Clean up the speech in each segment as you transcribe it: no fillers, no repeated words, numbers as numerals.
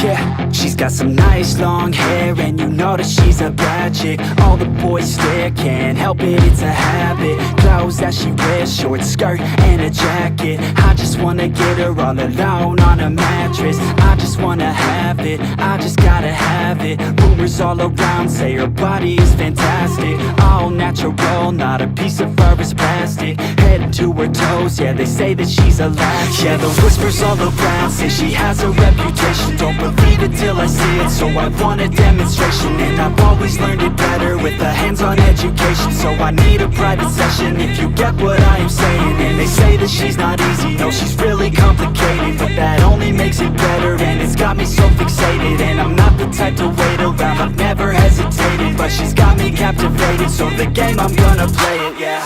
Yeah, she's got some nice long hair, and you know that she's a bad chick. All the boys stare, can't help it, it's a habit. Clothes that she wears, short skirt and a jacket. I just wanna get her all alone on a mattress. I just wanna have it, I just gotta have it. Rumors all around say her body is fantastic. All natural, not a piece of fur is plastic. Head to her toes, yeah, they say that she's a latch. Yeah, the whispers all around say she has a reputation. Don't believe it till I see it, so I want a demonstration. And I've always learned it better with a hands-on education. So I need a private session, if you get what I am saying. And they say that she's not easy, no, she's really complicated. But that only makes it better, and it's got me so fixated. And I'm not the type to wait around, I've never hesitated. But she's got me captivated, so the game, I'm gonna play it, yeah.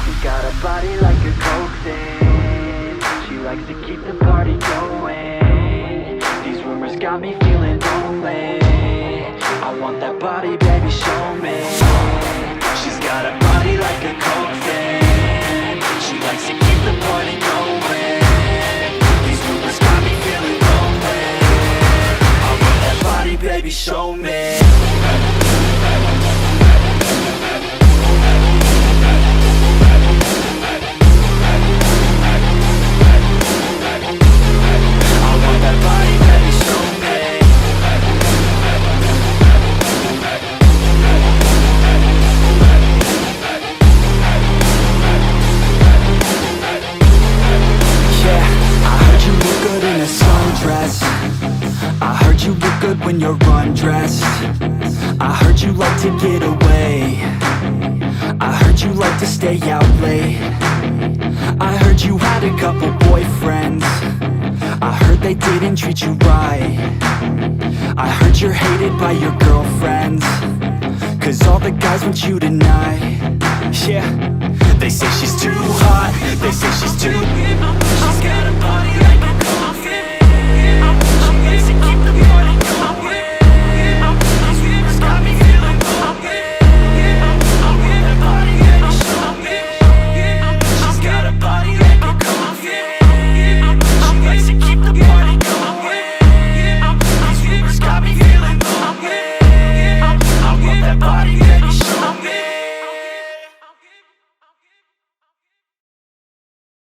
She got a body like a coke thing, she likes to keep the party going. These rumors got me feeling lonely, I want that body, baby, show me. She's got a body like a coke thing, she likes to keep the party going. These rumors got me feeling lonely, I want that body, baby, show me. I heard you look good when you're undressed. I heard you like to get away. I heard you like to stay out late. I heard you had a couple boyfriends. I heard they didn't treat you right. I heard you're hated by your girlfriends, cause all the guys want you tonight. Yeah, they say she's too hot, they say she's too. She's got a body like